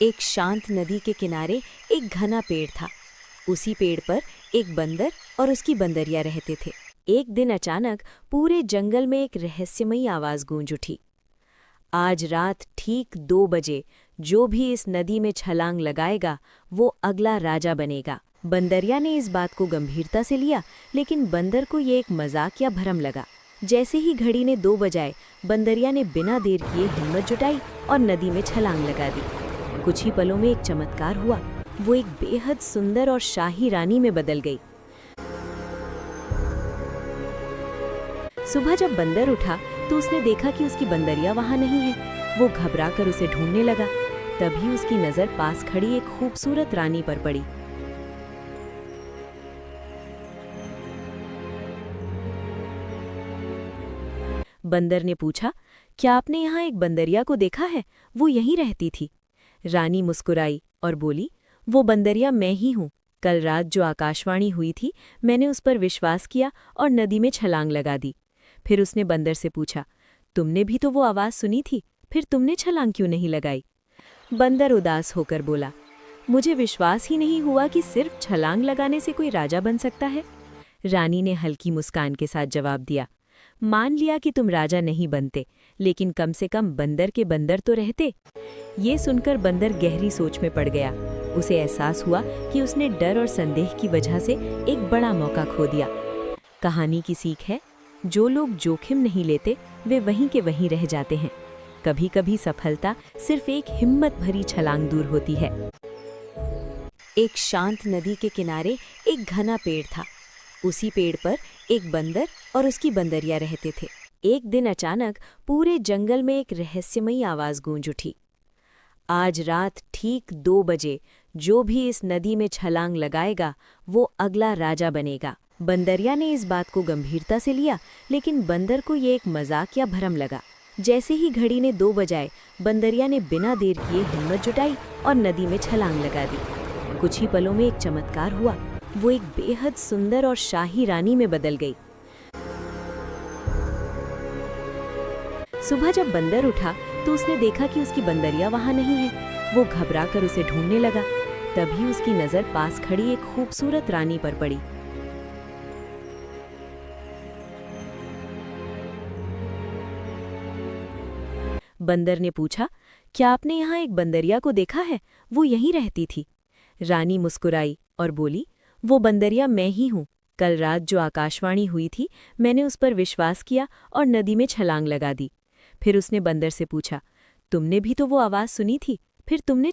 एक शांत नदी के किनारे एक घना पेड़ था। उसी पेड़ पर एक बंदर और उसकी बंदरिया रहते थे। एक दिन अचानक पूरे जंगल में एक रहस्यमयी आवाज गूंज उठी। आज रात ठीक 2 बजे जो भी इस नदी में छलांग लगाएगा वो अगला राजा बनेगा। बंदरिया ने इस बात को गंभीरता से लिया, लेकिन बंदर को ये एक मजाक या भ्रम लगा। जैसे ही घड़ी ने 2 बजाए, बंदरिया ने बिना देर किए हिम्मत जुटाई और नदी में छलांग लगा दी। कुछ ही पलों में एक चमत्कार हुआ। वो एक बेहद सुंदर और शाही रानी में बदल गई। सुबह जब बंदर उठा तो उसने देखा कि उसकी बंदरिया वहां नहीं है। वो घबराकर उसे ढूंढने लगा। तभी उसकी नजर पास खड़ी एक खूबसूरत रानी पर पड़ी। बंदर ने पूछा, क्या आपने यहाँ एक बंदरिया को देखा है? वो यहीं रहती थी। रानी मुस्कुराई और बोली, वो बंदरिया मैं ही हूँ। कल रात जो आकाशवाणी हुई थी, मैंने उस पर विश्वास किया और नदी में छलांग लगा दी। फिर उसने बंदर से पूछा, तुमने भी तो वो आवाज़ सुनी थी, फिर तुमने छलांग क्यों नहीं लगाई? बंदर उदास होकर बोला, मुझे विश्वास ही नहीं हुआ कि सिर्फ छलांग लगाने से कोई राजा बन सकता है। रानी ने हल्की मुस्कान के साथ जवाब दिया, मान लिया कि तुम राजा नहीं बनते, लेकिन कम से कम बंदर के बंदर तो रहते। ये सुनकर बंदर गहरी सोच में पड़ गया। उसे एहसास हुआ कि उसने डर और संदेह की वजह से एक बड़ा मौका खो दिया। कहानी की सीख है, जो लोग जोखिम नहीं लेते वे वहीं के वहीं रह जाते हैं। कभी कभी सफलता सिर्फ एक हिम्मत भरी छलांग दूर होती है। एक शांत नदी के किनारे एक घना पेड़ था। उसी पेड़ पर एक बंदर और उसकी बंदरिया रहते थे। एक दिन अचानक पूरे जंगल में एक रहस्यमयी आवाज गूंज उठी। आज रात ठीक 2 बजे जो भी इस नदी में छलांग लगाएगा वो अगला राजा बनेगा। बंदरिया ने इस बात को गंभीरता से लिया, लेकिन बंदर को ये एक मजाक या भ्रम लगा। जैसे ही घड़ी ने 2 बजाए, बंदरिया ने बिना देर किए हिम्मत जुटाई और नदी में छलांग लगा दी। कुछ ही पलों में एक चमत्कार हुआ। वो एक बेहद सुंदर और शाही रानी में बदल गई। सुबह जब बंदर उठा तो उसने देखा कि उसकी बंदरिया वहां नहीं है। वो घबराकर उसे ढूंढने लगा। तभी उसकी नजर पास खड़ी एक खूबसूरत रानी पर पड़ी। बंदर ने पूछा, क्या आपने यहाँ एक बंदरिया को देखा है? वो यहीं रहती थी। रानी मुस्कुराई और बोली, वो बंदरिया मैं ही हूँ। कल रात जो आकाशवाणी हुई थी, मैंने उस पर विश्वास किया और नदी में छलांग लगा दी। फिर उसने बंदर से पूछा, तुमने भी तो वो आवाज़ सुनी थी, फिर तुमने